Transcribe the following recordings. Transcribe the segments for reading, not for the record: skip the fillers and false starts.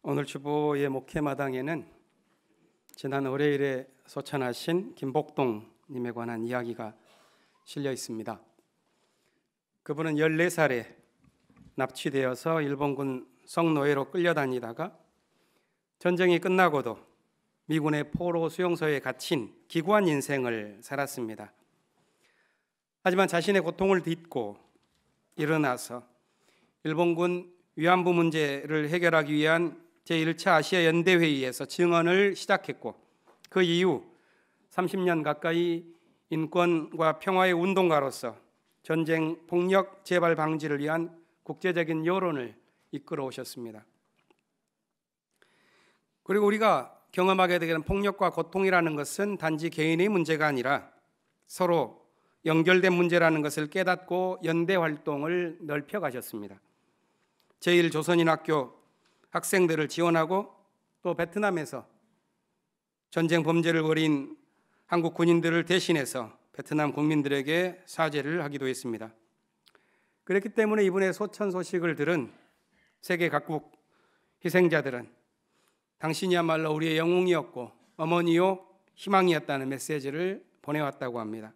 오늘 주보의 목회마당에는 지난 월요일에 소천하신 김복동님에 관한 이야기가 실려 있습니다. 그분은 14살에 납치되어서 일본군 성노예로 끌려다니다가 전쟁이 끝나고도 미군의 포로 수용소에 갇힌 기구한 인생을 살았습니다. 하지만 자신의 고통을 딛고 일어나서 일본군 위안부 문제를 해결하기 위한 제1차 아시아 연대회의에서 증언을 시작했고, 그 이후 30년 가까이 인권과 평화의 운동가로서 전쟁 폭력 재발 방지를 위한 국제적인 여론을 이끌어 오셨습니다. 그리고 우리가 경험하게 되는 폭력과 고통이라는 것은 단지 개인의 문제가 아니라 서로 연결된 문제라는 것을 깨닫고 연대 활동을 넓혀가셨습니다. 제1조선인학교 학생들을 지원하고 또 베트남에서 전쟁 범죄를 벌인 한국 군인들을 대신해서 베트남 국민들에게 사죄를 하기도 했습니다. 그렇기 때문에 이분의 소천 소식을 들은 세계 각국 희생자들은 당신이야말로 우리의 영웅이었고 어머니요 희망이었다는 메시지를 보내왔다고 합니다.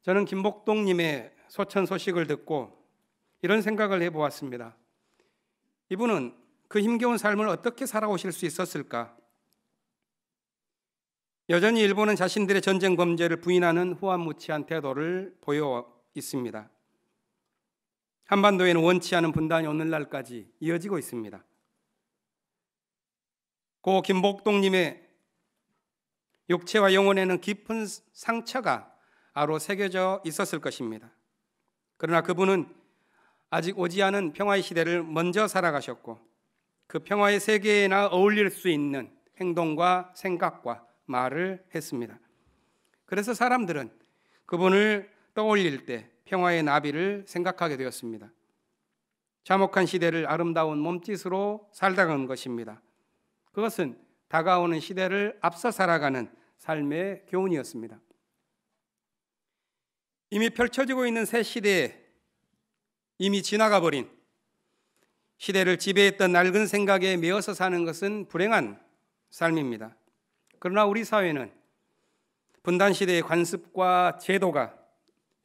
저는 김복동님의 소천 소식을 듣고 이런 생각을 해보았습니다. 이분은 그 힘겨운 삶을 어떻게 살아오실 수 있었을까? 여전히 일본은 자신들의 전쟁 범죄를 부인하는 후한무치한 태도를 보여 있습니다. 한반도에는 원치 않은 분단이 오늘날까지 이어지고 있습니다. 고 김복동님의 육체와 영혼에는 깊은 상처가 아로 새겨져 있었을 것입니다. 그러나 그분은 아직 오지 않은 평화의 시대를 먼저 살아가셨고, 그 평화의 세계에나 어울릴 수 있는 행동과 생각과 말을 했습니다. 그래서 사람들은 그분을 떠올릴 때 평화의 나비를 생각하게 되었습니다. 참혹한 시대를 아름다운 몸짓으로 살다간 것입니다. 그것은 다가오는 시대를 앞서 살아가는 삶의 교훈이었습니다. 이미 펼쳐지고 있는 새 시대에 이미 지나가 버린 시대를 지배했던 낡은 생각에 매여서 사는 것은 불행한 삶입니다. 그러나 우리 사회는 분단 시대의 관습과 제도가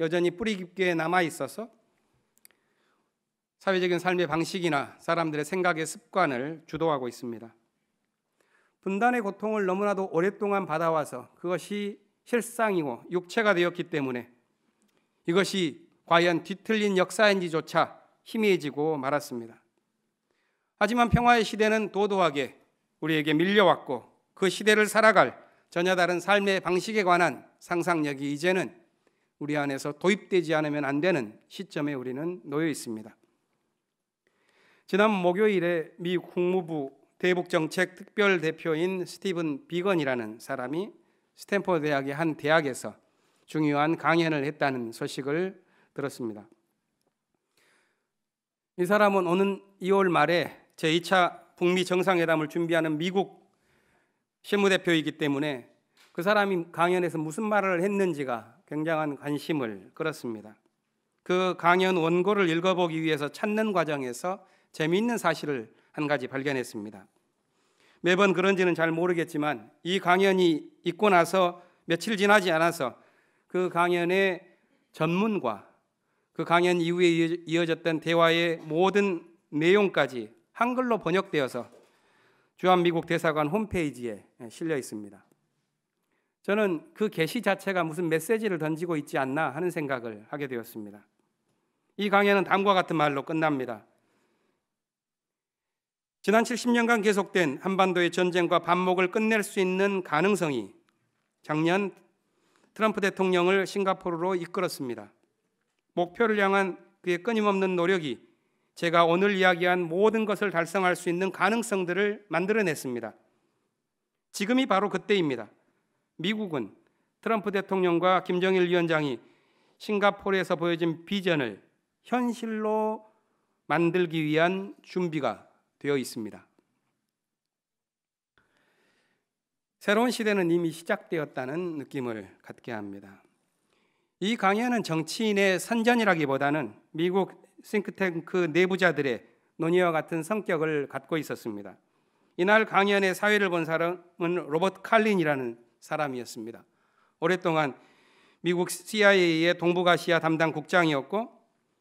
여전히 뿌리 깊게 남아 있어서 사회적인 삶의 방식이나 사람들의 생각의 습관을 주도하고 있습니다. 분단의 고통을 너무나도 오랫동안 받아와서 그것이 실상이고 육체가 되었기 때문에 이것이 과연 뒤틀린 역사인지조차 희미해지고 말았습니다. 하지만 평화의 시대는 도도하게 우리에게 밀려왔고, 그 시대를 살아갈 전혀 다른 삶의 방식에 관한 상상력이 이제는 우리 안에서 도입되지 않으면 안 되는 시점에 우리는 놓여 있습니다. 지난 목요일에 미 국무부 대북정책 특별대표인 스티븐 비건이라는 사람이 스탠퍼드 대학의 한 대학에서 중요한 강연을 했다는 소식을 들었습니다. 이 사람은 오는 2월 말에 제2차 북미 정상회담을 준비하는 미국 실무대표이기 때문에 그 사람이 강연에서 무슨 말을 했는지가 굉장한 관심을 끌었습니다. 그 강연 원고를 읽어보기 위해서 찾는 과정에서 재미있는 사실을 한 가지 발견했습니다. 매번 그런지는 잘 모르겠지만 이 강연이 있고 나서 며칠 지나지 않아서 그 강연의 전문과 그 강연 이후에 이어졌던 대화의 모든 내용까지 한글로 번역되어서 주한미국 대사관 홈페이지에 실려 있습니다. 저는 그 게시 자체가 무슨 메시지를 던지고 있지 않나 하는 생각을 하게 되었습니다. 이 강연은 다음과 같은 말로 끝납니다. 지난 70년간 계속된 한반도의 전쟁과 반목을 끝낼 수 있는 가능성이 작년 트럼프 대통령을 싱가포르로 이끌었습니다. 목표를 향한 그의 끊임없는 노력이 제가 오늘 이야기한 모든 것을 달성할 수 있는 가능성들을 만들어냈습니다. 지금이 바로 그때입니다. 미국은 트럼프 대통령과 김정일 위원장이 싱가포르에서 보여준 비전을 현실로 만들기 위한 준비가 되어 있습니다. 새로운 시대는 이미 시작되었다는 느낌을 갖게 합니다. 이 강연은 정치인의 선전이라기보다는 미국 싱크탱크 내부자들의 논의와 같은 성격을 갖고 있었습니다. 이날 강연의 사회를 본 사람은 로버트 칼린이라는 사람이었습니다. 오랫동안 미국 CIA의 동북아시아 담당 국장이었고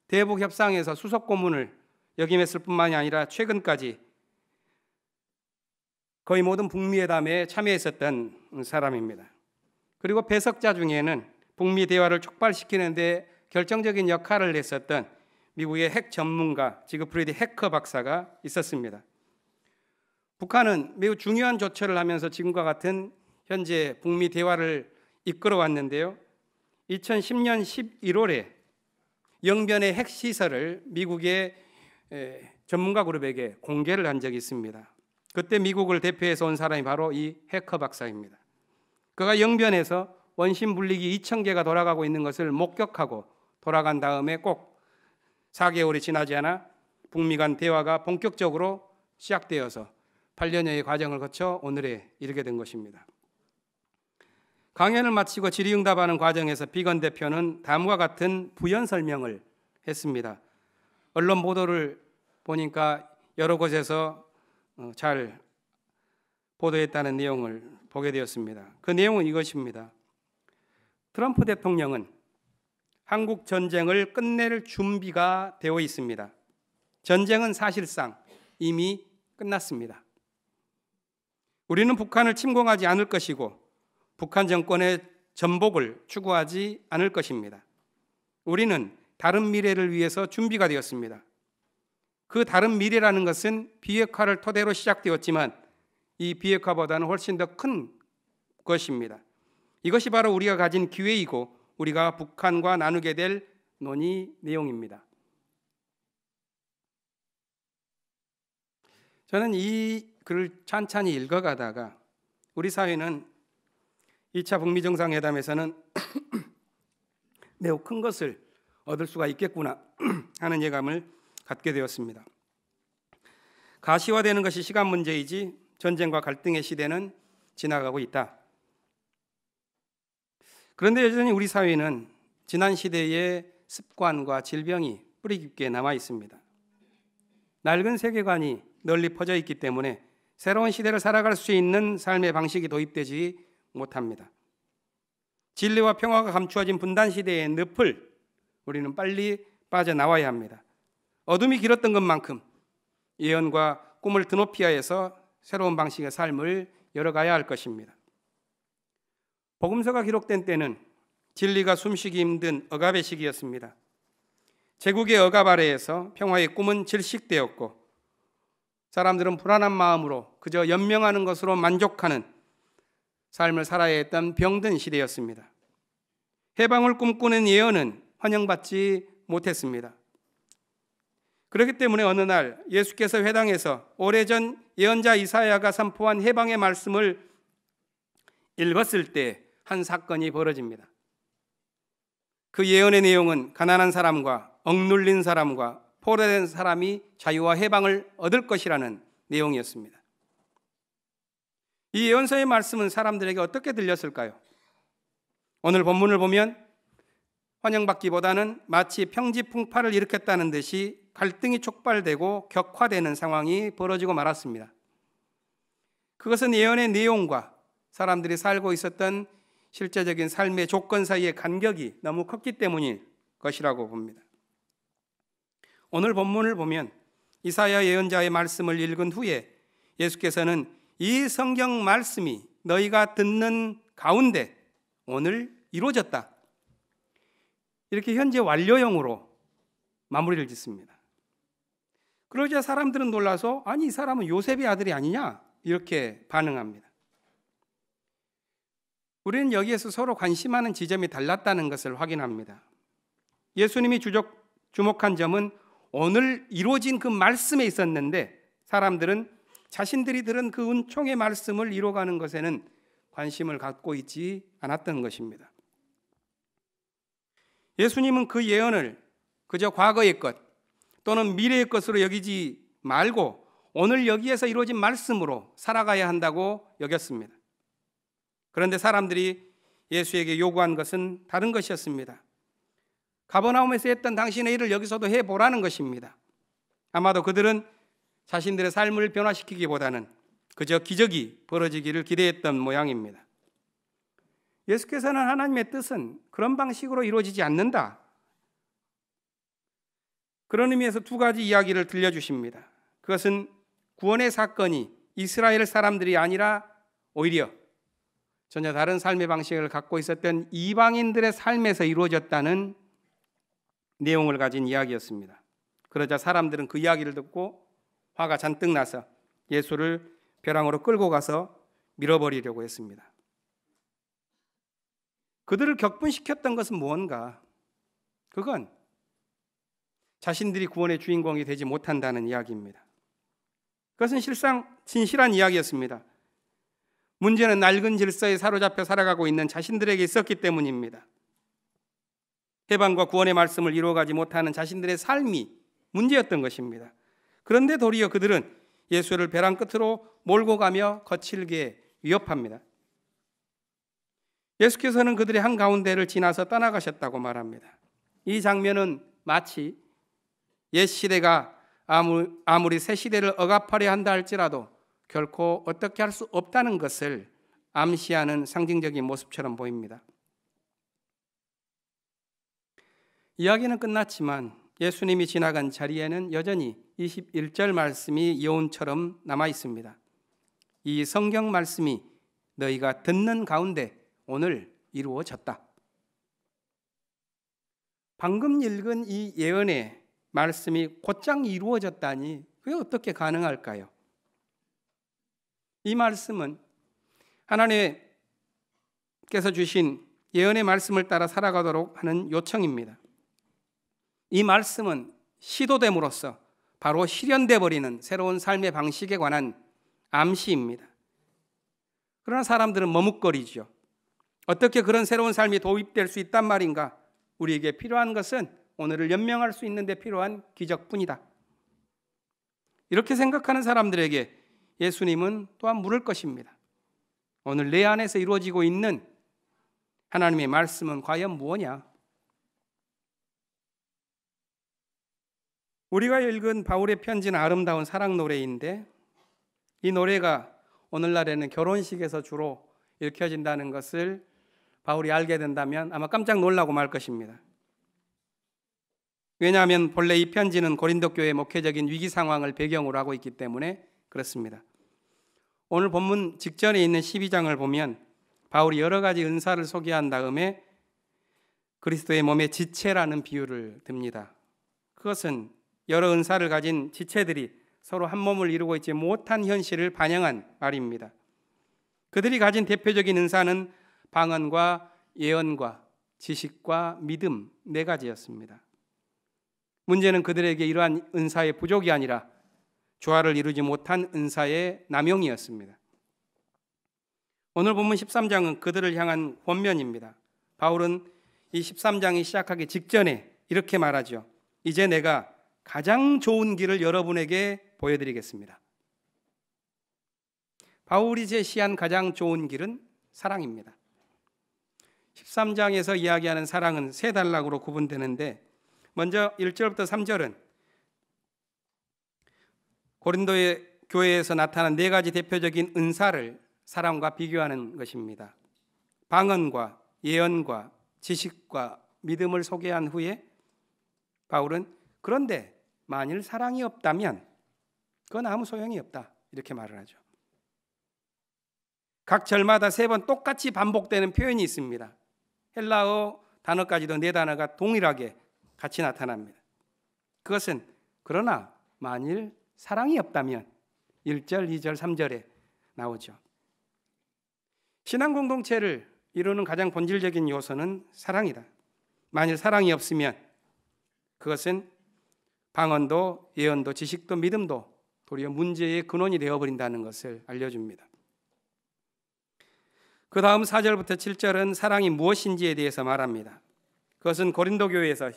대북 협상에서 수석 고문을 역임했을 뿐만이 아니라 최근까지 거의 모든 북미회담에 참여했었던 사람입니다. 그리고 배석자 중에는 북미 대화를 촉발시키는 데 결정적인 역할을 했었던 미국의 핵 전문가 지그프리드 해커 박사가 있었습니다. 북한은 매우 중요한 조처를 하면서 지금과 같은 현재 북미 대화를 이끌어왔는데요. 2010년 11월에 영변의 핵시설을 미국의 전문가 그룹에게 공개를 한 적이 있습니다. 그때 미국을 대표해서 온 사람이 바로 이 해커 박사입니다. 그가 영변에서 원심 분리기 2,000개가 돌아가고 있는 것을 목격하고 돌아간 다음에 꼭 4개월이 지나지 않아 북미 간 대화가 본격적으로 시작되어서 8년여의 과정을 거쳐 오늘에 이르게 된 것입니다. 강연을 마치고 질의응답하는 과정에서 비건 대표는 다음과 같은 부연 설명을 했습니다. 언론 보도를 보니까 여러 곳에서 잘 보도했다는 내용을 보게 되었습니다. 그 내용은 이것입니다. 트럼프 대통령은 한국 전쟁을 끝낼 준비가 되어 있습니다. 전쟁은 사실상 이미 끝났습니다. 우리는 북한을 침공하지 않을 것이고 북한 정권의 전복을 추구하지 않을 것입니다. 우리는 다른 미래를 위해서 준비가 되었습니다. 그 다른 미래라는 것은 비핵화를 토대로 시작되었지만 이 비핵화보다는 훨씬 더 큰 것입니다. 이것이 바로 우리가 가진 기회이고 우리가 북한과 나누게 될 논의 내용입니다. 저는 이 글을 찬찬히 읽어가다가 우리 사회는 2차 북미 정상회담에서는 매우 큰 것을 얻을 수가 있겠구나 하는 예감을 갖게 되었습니다. 가시화되는 것이 시간 문제이지 전쟁과 갈등의 시대는 지나가고 있다. 그런데 여전히 우리 사회는 지난 시대의 습관과 질병이 뿌리 깊게 남아 있습니다. 낡은 세계관이 널리 퍼져 있기 때문에 새로운 시대를 살아갈 수 있는 삶의 방식이 도입되지 못합니다. 진리와 평화가 감추어진 분단 시대의 늪을 우리는 빨리 빠져나와야 합니다. 어둠이 길었던 것만큼 예언과 꿈을 드높이하여서 새로운 방식의 삶을 열어가야 할 것입니다. 복음서가 기록된 때는 진리가 숨쉬기 힘든 억압의 시기였습니다. 제국의 억압 아래에서 평화의 꿈은 질식되었고 사람들은 불안한 마음으로 그저 연명하는 것으로 만족하는 삶을 살아야 했던 병든 시대였습니다. 해방을 꿈꾸는 예언은 환영받지 못했습니다. 그렇기 때문에 어느 날 예수께서 회당에서 오래전 예언자 이사야가 선포한 해방의 말씀을 읽었을 때 한 사건이 벌어집니다. 그 예언의 내용은 가난한 사람과 억눌린 사람과 포로된 사람이 자유와 해방을 얻을 것이라는 내용이었습니다. 이 예언서의 말씀은 사람들에게 어떻게 들렸을까요? 오늘 본문을 보면 환영받기보다는 마치 평지풍파를 일으켰다는 듯이 갈등이 촉발되고 격화되는 상황이 벌어지고 말았습니다. 그것은 예언의 내용과 사람들이 살고 있었던 실제적인 삶의 조건 사이의 간격이 너무 컸기 때문일 것이라고 봅니다. 오늘 본문을 보면 이사야 예언자의 말씀을 읽은 후에 예수께서는 이 성경 말씀이 너희가 듣는 가운데 오늘 이루어졌다. 이렇게 현재 완료형으로 마무리를 짓습니다. 그러자 사람들은 놀라서 아니 이 사람은 요셉의 아들이 아니냐 이렇게 반응합니다. 우리는 여기에서 서로 관심하는 지점이 달랐다는 것을 확인합니다. 예수님이 주목한 점은 오늘 이루어진 그 말씀에 있었는데 사람들은 자신들이 들은 그 은총의 말씀을 이뤄가는 것에는 관심을 갖고 있지 않았던 것입니다. 예수님은 그 예언을 그저 과거의 것 또는 미래의 것으로 여기지 말고 오늘 여기에서 이루어진 말씀으로 살아가야 한다고 여겼습니다. 그런데 사람들이 예수에게 요구한 것은 다른 것이었습니다. 가버나움에서 했던 당신의 일을 여기서도 해보라는 것입니다. 아마도 그들은 자신들의 삶을 변화시키기보다는 그저 기적이 벌어지기를 기대했던 모양입니다. 예수께서는 하나님의 뜻은 그런 방식으로 이루어지지 않는다. 그런 의미에서 두 가지 이야기를 들려주십니다. 그것은 구원의 사건이 이스라엘 사람들이 아니라 오히려 전혀 다른 삶의 방식을 갖고 있었던 이방인들의 삶에서 이루어졌다는 내용을 가진 이야기였습니다. 그러자 사람들은 그 이야기를 듣고 화가 잔뜩 나서 예수를 벼랑으로 끌고 가서 밀어버리려고 했습니다. 그들을 격분시켰던 것은 무언가? 그건 자신들이 구원의 주인공이 되지 못한다는 이야기입니다. 그것은 실상 진실한 이야기였습니다. 문제는 낡은 질서에 사로잡혀 살아가고 있는 자신들에게 있었기 때문입니다. 해방과 구원의 말씀을 이루어가지 못하는 자신들의 삶이 문제였던 것입니다. 그런데 도리어 그들은 예수를 벼랑 끝으로 몰고 가며 거칠게 위협합니다. 예수께서는 그들의 한가운데를 지나서 떠나가셨다고 말합니다. 이 장면은 마치 옛 시대가 아무리 새 시대를 억압하려 한다 할지라도 결코 어떻게 할 수 없다는 것을 암시하는 상징적인 모습처럼 보입니다. 이야기는 끝났지만 예수님이 지나간 자리에는 여전히 21절 말씀이 여운처럼 남아 있습니다. 이 성경 말씀이 너희가 듣는 가운데 오늘 이루어졌다. 방금 읽은 이 예언의 말씀이 곧장 이루어졌다니 그게 어떻게 가능할까요? 이 말씀은 하나님께서 주신 예언의 말씀을 따라 살아가도록 하는 요청입니다. 이 말씀은 시도됨으로써 바로 실현돼 버리는 새로운 삶의 방식에 관한 암시입니다. 그러나 사람들은 머뭇거리죠. 어떻게 그런 새로운 삶이 도입될 수 있단 말인가? 우리에게 필요한 것은 오늘을 연명할 수 있는 데 필요한 기적뿐이다. 이렇게 생각하는 사람들에게 예수님은 또한 물을 것입니다. 오늘 내 안에서 이루어지고 있는 하나님의 말씀은 과연 무엇이냐? 우리가 읽은 바울의 편지는 아름다운 사랑 노래인데 이 노래가 오늘날에는 결혼식에서 주로 읽혀진다는 것을 바울이 알게 된다면 아마 깜짝 놀라고 말 것입니다. 왜냐하면 본래 이 편지는 고린도 교회의 목회적인 위기 상황을 배경으로 하고 있기 때문에 그렇습니다. 오늘 본문 직전에 있는 12장을 보면 바울이 여러 가지 은사를 소개한 다음에 그리스도의 몸의 지체라는 비유를 듭니다. 그것은 여러 은사를 가진 지체들이 서로 한 몸을 이루고 있지 못한 현실을 반영한 말입니다. 그들이 가진 대표적인 은사는 방언과 예언과 지식과 믿음 4가지였습니다. 문제는 그들에게 이러한 은사의 부족이 아니라 조화를 이루지 못한 은사의 남용이었습니다. 오늘 본문 13장은 그들을 향한 권면입니다. 바울은 이 13장이 시작하기 직전에 이렇게 말하죠. 이제 내가 가장 좋은 길을 여러분에게 보여드리겠습니다. 바울이 제시한 가장 좋은 길은 사랑입니다. 13장에서 이야기하는 사랑은 3단락으로 구분되는데 먼저 1절부터 3절은 고린도의 교회에서 나타난 4가지 대표적인 은사를 사랑과 비교하는 것입니다. 방언과 예언과 지식과 믿음을 소개한 후에 바울은 그런데 만일 사랑이 없다면 그건 아무 소용이 없다 이렇게 말을 하죠. 각 절마다 3번 똑같이 반복되는 표현이 있습니다. 헬라어 단어까지도 4단어가 동일하게 같이 나타납니다. 그것은 그러나 만일 사랑이 없다면 1절, 2절, 3절에 나오죠. 신앙 공동체를 이루는 가장 본질적인 요소는 사랑이다. 만일 사랑이 없으면 그것은 방언도 예언도 지식도 믿음도 도리어 문제의 근원이 되어버린다는 것을 알려줍니다. 그 다음 4절부터 7절은 사랑이 무엇인지에 대해서 말합니다. 그것은 고린도 교회에서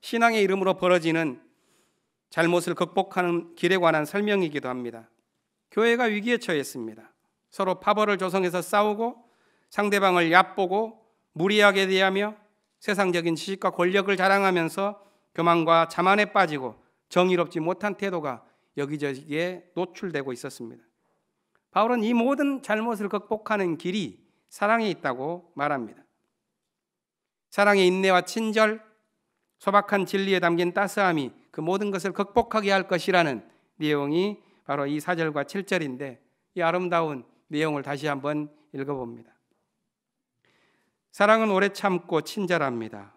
신앙의 이름으로 벌어지는 잘못을 극복하는 길에 관한 설명이기도 합니다. 교회가 위기에 처했습니다. 서로 파벌을 조성해서 싸우고 상대방을 얕보고 무리하게 대하며 세상적인 지식과 권력을 자랑하면서 교만과 자만에 빠지고 정의롭지 못한 태도가 여기저기에 노출되고 있었습니다. 바울은 이 모든 잘못을 극복하는 길이 사랑에 있다고 말합니다. 사랑의 인내와 친절, 소박한 진리에 담긴 따스함이 그 모든 것을 극복하게 할 것이라는 내용이 바로 이 4절과 7절인데, 이 아름다운 내용을 다시 한번 읽어봅니다. 사랑은 오래 참고 친절합니다.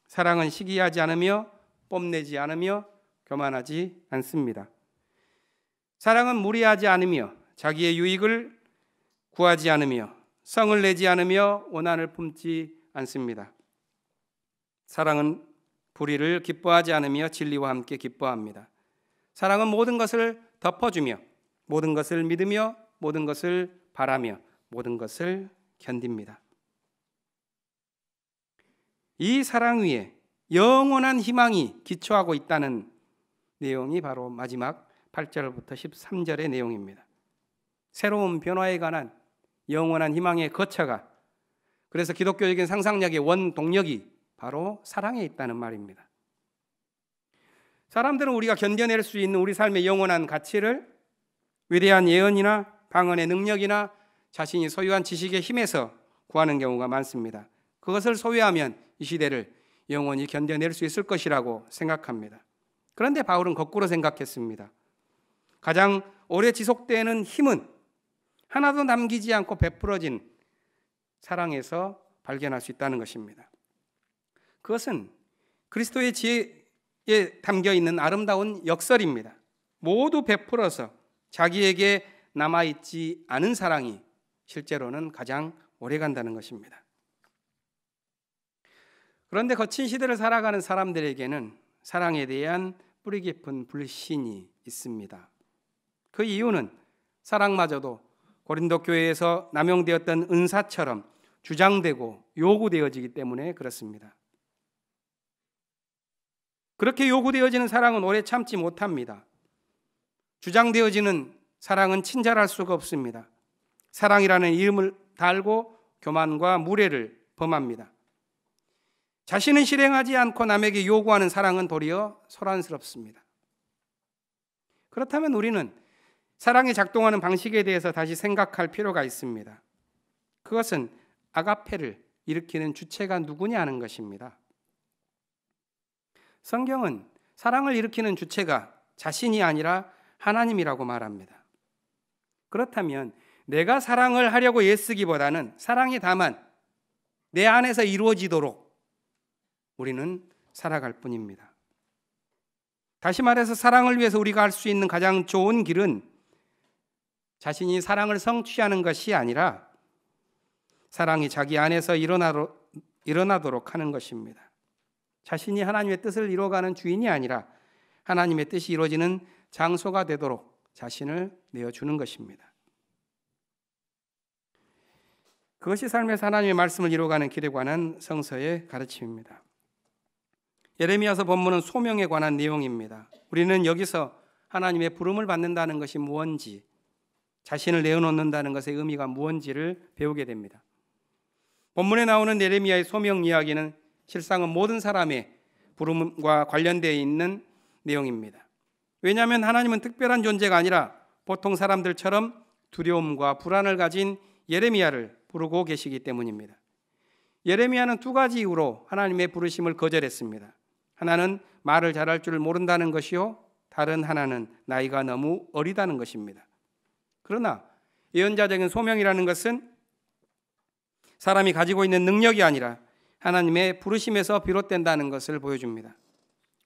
사랑은 시기하지 않으며 뽐내지 않으며 교만하지 않습니다. 사랑은 무리하지 않으며 자기의 유익을 구하지 않으며 성을 내지 않으며 원한을 품지 않습니다. 사랑은 불의를 기뻐하지 않으며 진리와 함께 기뻐합니다. 사랑은 모든 것을 덮어주며 모든 것을 믿으며 모든 것을 바라며 모든 것을 견딥니다. 이 사랑 위에 영원한 희망이 기초하고 있다는 내용이 바로 마지막 8절부터 13절의 내용입니다. 새로운 변화에 관한 영원한 희망의 거처가, 그래서 기독교적인 상상력의 원동력이 바로 사랑에 있다는 말입니다. 사람들은 우리가 견뎌낼 수 있는 우리 삶의 영원한 가치를 위대한 예언이나 방언의 능력이나 자신이 소유한 지식의 힘에서 구하는 경우가 많습니다. 그것을 소유하면 이 시대를 영원히 견뎌낼 수 있을 것이라고 생각합니다. 그런데 바울은 거꾸로 생각했습니다. 가장 오래 지속되는 힘은 하나도 남기지 않고 베풀어진 사랑에서 발견할 수 있다는 것입니다. 그것은 그리스도의 지혜에 담겨 있는 아름다운 역설입니다. 모두 베풀어서 자기에게 남아있지 않은 사랑이 실제로는 가장 오래 간다는 것입니다. 그런데 거친 시대를 살아가는 사람들에게는 사랑에 대한 뿌리 깊은 불신이 있습니다. 그 이유는 사랑마저도 고린도 교회에서 남용되었던 은사처럼 주장되고 요구되어지기 때문에 그렇습니다. 그렇게 요구되어지는 사랑은 오래 참지 못합니다. 주장되어지는 사랑은 친절할 수가 없습니다. 사랑이라는 이름을 달고 교만과 무례를 범합니다. 자신은 실행하지 않고 남에게 요구하는 사랑은 도리어 소란스럽습니다. 그렇다면 우리는 사랑이 작동하는 방식에 대해서 다시 생각할 필요가 있습니다. 그것은 아가페를 일으키는 주체가 누구냐 하는 것입니다. 성경은 사랑을 일으키는 주체가 자신이 아니라 하나님이라고 말합니다. 그렇다면 내가 사랑을 하려고 애쓰기보다는 사랑이 다만 내 안에서 이루어지도록 우리는 살아갈 뿐입니다. 다시 말해서 사랑을 위해서 우리가 할 수 있는 가장 좋은 길은 자신이 사랑을 성취하는 것이 아니라 사랑이 자기 안에서 일어나도록 하는 것입니다. 자신이 하나님의 뜻을 이루어가는 주인이 아니라 하나님의 뜻이 이루어지는 장소가 되도록 자신을 내어주는 것입니다. 그것이 삶에서 하나님의 말씀을 이루어가는 길에 관한 성서의 가르침입니다. 예레미야서 본문은 소명에 관한 내용입니다. 우리는 여기서 하나님의 부름을 받는다는 것이 무언지, 자신을 내어놓는다는 것의 의미가 무언지를 배우게 됩니다. 본문에 나오는 예레미야의 소명 이야기는 실상은 모든 사람의 부름과 관련되어 있는 내용입니다. 왜냐하면 하나님은 특별한 존재가 아니라 보통 사람들처럼 두려움과 불안을 가진 예레미야를 부르고 계시기 때문입니다. 예레미야는 두 가지 이유로 하나님의 부르심을 거절했습니다. 하나는 말을 잘할 줄 모른다는 것이요, 다른 하나는 나이가 너무 어리다는 것입니다. 그러나 예언자적인 소명이라는 것은 사람이 가지고 있는 능력이 아니라 하나님의 부르심에서 비롯된다는 것을 보여줍니다.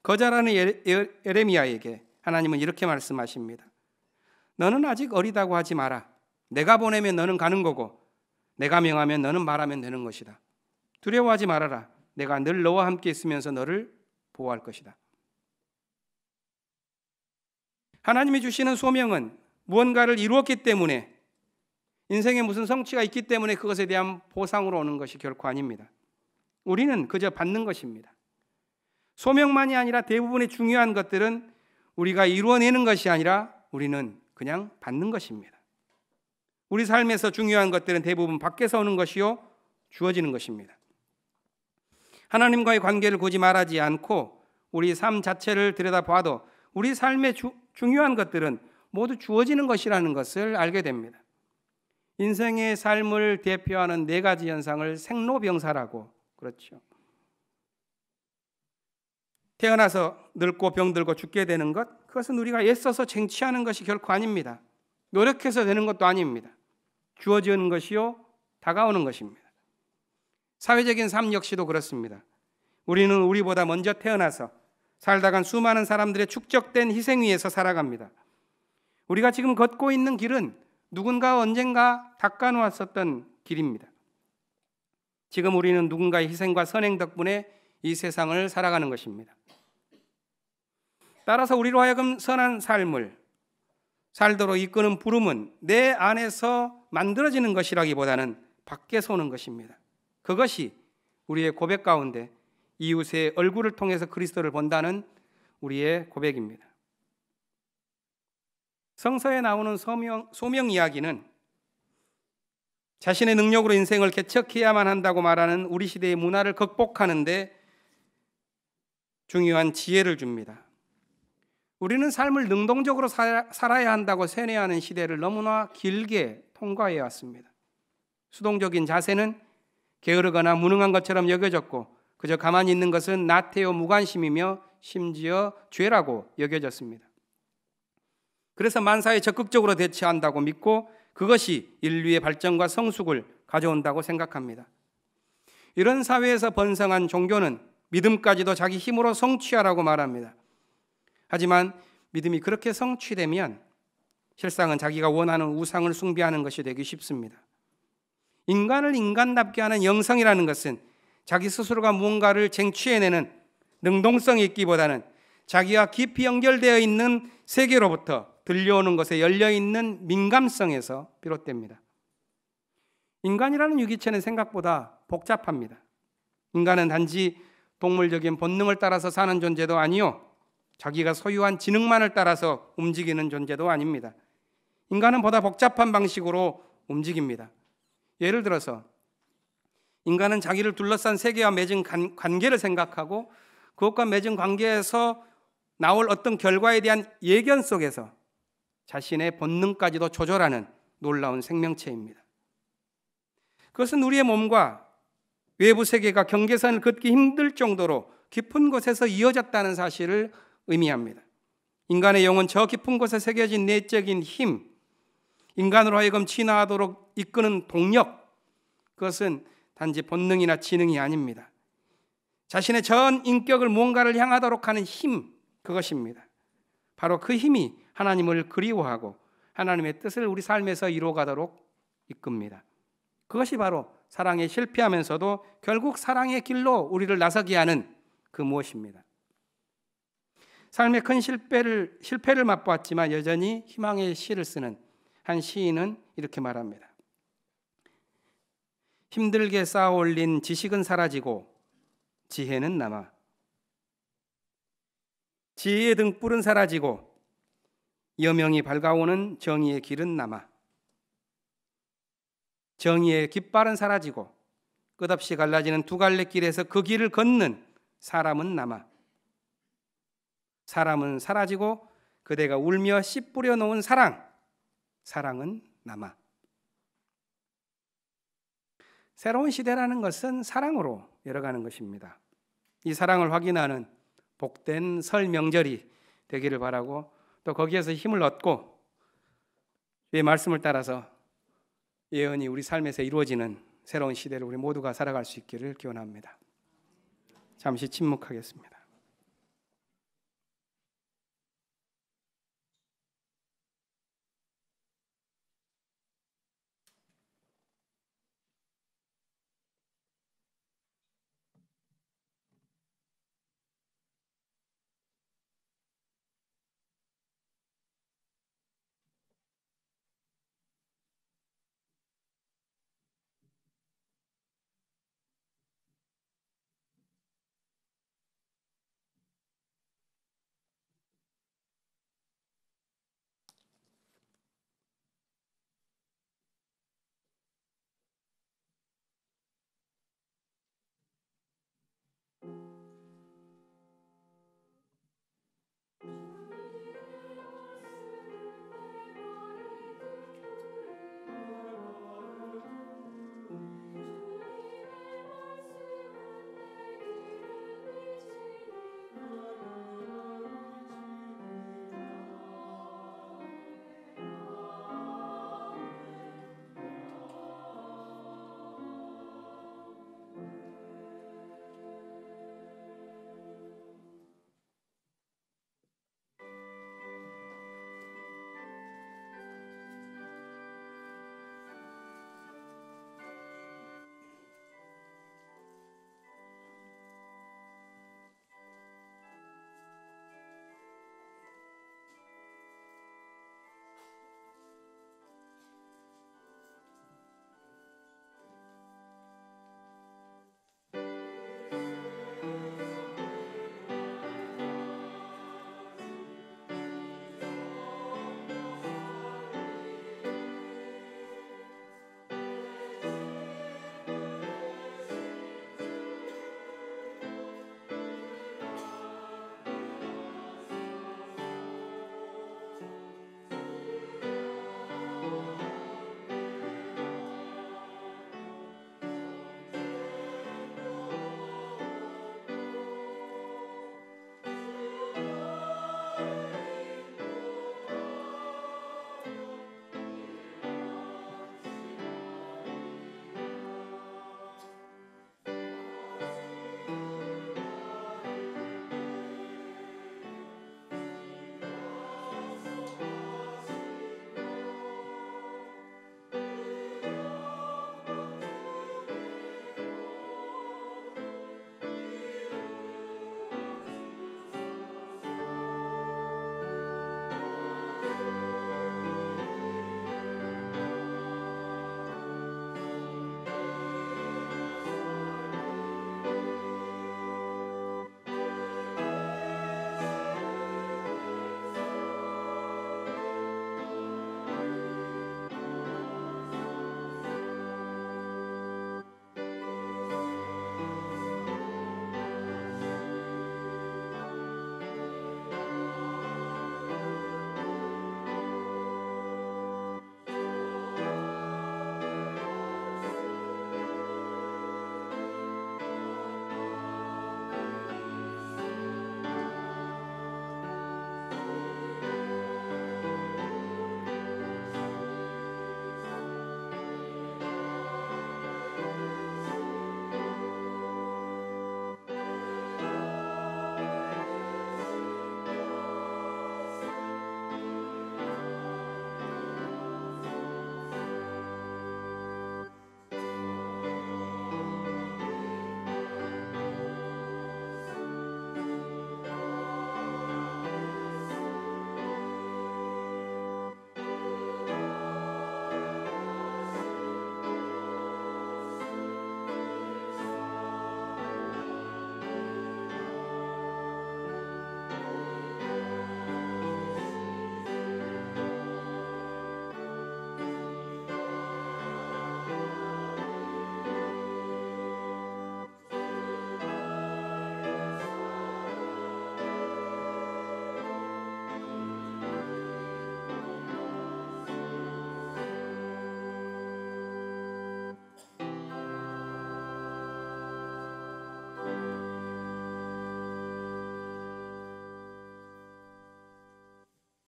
거절하는 예레미야에게 하나님은 이렇게 말씀하십니다. 너는 아직 어리다고 하지 마라. 내가 보내면 너는 가는 거고 내가 명하면 너는 말하면 되는 것이다. 두려워하지 말아라. 내가 늘 너와 함께 있으면서 너를 보호할 것이다. 하나님이 주시는 소명은 무언가를 이루었기 때문에, 인생에 무슨 성취가 있기 때문에 그것에 대한 보상으로 오는 것이 결코 아닙니다. 우리는 그저 받는 것입니다. 소명만이 아니라 대부분의 중요한 것들은 우리가 이루어내는 것이 아니라 우리는 그냥 받는 것입니다. 우리 삶에서 중요한 것들은 대부분 밖에서 오는 것이요, 주어지는 것입니다. 하나님과의 관계를 굳이 말하지 않고 우리 삶 자체를 들여다봐도 우리 삶의 중요한 것들은 모두 주어지는 것이라는 것을 알게 됩니다. 인생의 삶을 대표하는 4가지 현상을 생로병사라고 그렇죠. 태어나서 늙고 병들고 죽게 되는 것, 그것은 우리가 애써서 쟁취하는 것이 결코 아닙니다. 노력해서 되는 것도 아닙니다. 주어지는 것이요 다가오는 것입니다. 사회적인 삶 역시도 그렇습니다. 우리는 우리보다 먼저 태어나서 살다간 수많은 사람들의 축적된 희생 위에서 살아갑니다. 우리가 지금 걷고 있는 길은 누군가 언젠가 닦아놓았었던 길입니다. 지금 우리는 누군가의 희생과 선행 덕분에 이 세상을 살아가는 것입니다. 따라서 우리로 하여금 선한 삶을 살도록 이끄는 부름은 내 안에서 만들어지는 것이라기보다는 밖에서 오는 것입니다. 그것이 우리의 고백 가운데 이웃의 얼굴을 통해서 그리스도를 본다는 우리의 고백입니다. 성서에 나오는 소명 이야기는 자신의 능력으로 인생을 개척해야만 한다고 말하는 우리 시대의 문화를 극복하는 데 중요한 지혜를 줍니다. 우리는 삶을 능동적으로 살아야 한다고 세뇌하는 시대를 너무나 길게 통과해 왔습니다. 수동적인 자세는 게으르거나 무능한 것처럼 여겨졌고 그저 가만히 있는 것은 나태요 무관심이며 심지어 죄라고 여겨졌습니다. 그래서 만사에 적극적으로 대처한다고 믿고 그것이 인류의 발전과 성숙을 가져온다고 생각합니다. 이런 사회에서 번성한 종교는 믿음까지도 자기 힘으로 성취하라고 말합니다. 하지만 믿음이 그렇게 성취되면 실상은 자기가 원하는 우상을 숭배하는 것이 되기 쉽습니다. 인간을 인간답게 하는 영성이라는 것은 자기 스스로가 무언가를 쟁취해내는 능동성이 있기보다는 자기와 깊이 연결되어 있는 세계로부터 들려오는 것에 열려있는 민감성에서 비롯됩니다. 인간이라는 유기체는 생각보다 복잡합니다. 인간은 단지 동물적인 본능을 따라서 사는 존재도 아니요 자기가 소유한 지능만을 따라서 움직이는 존재도 아닙니다. 인간은 보다 복잡한 방식으로 움직입니다. 예를 들어서 인간은 자기를 둘러싼 세계와 맺은 관계를 생각하고 그것과 맺은 관계에서 나올 어떤 결과에 대한 예견 속에서 자신의 본능까지도 조절하는 놀라운 생명체입니다. 그것은 우리의 몸과 외부 세계가 경계선을 긋기 힘들 정도로 깊은 곳에서 이어졌다는 사실을 의미합니다. 인간의 영은 저 깊은 곳에 새겨진 내적인 힘, 인간으로 하여금 진화하도록 이끄는 동력, 그것은 단지 본능이나 지능이 아닙니다. 자신의 전 인격을 무언가를 향하도록 하는 힘, 그것입니다. 바로 그 힘이 하나님을 그리워하고 하나님의 뜻을 우리 삶에서 이루어가도록 이끕니다. 그것이 바로 사랑에 실패하면서도 결국 사랑의 길로 우리를 나서게 하는 그 무엇입니다. 삶의 큰 실패를 맛보았지만 여전히 희망의 시를 쓰는 한 시인은 이렇게 말합니다. 힘들게 쌓아 올린 지식은 사라지고 지혜는 남아. 지혜의 등불은 사라지고 여명이 밝아오는 정의의 길은 남아. 정의의 깃발은 사라지고 끝없이 갈라지는 두 갈래 길에서 그 길을 걷는 사람은 남아. 사람은 사라지고 그대가 울며 씨 뿌려 놓은 사랑은 남아. 새로운 시대라는 것은 사랑으로 열어가는 것입니다. 이 사랑을 확인하는 복된 설 명절이 되기를 바라고 또 거기에서 힘을 얻고 주의 말씀을 따라서 예언이 우리 삶에서 이루어지는 새로운 시대를 우리 모두가 살아갈 수 있기를 기원합니다. 잠시 침묵하겠습니다.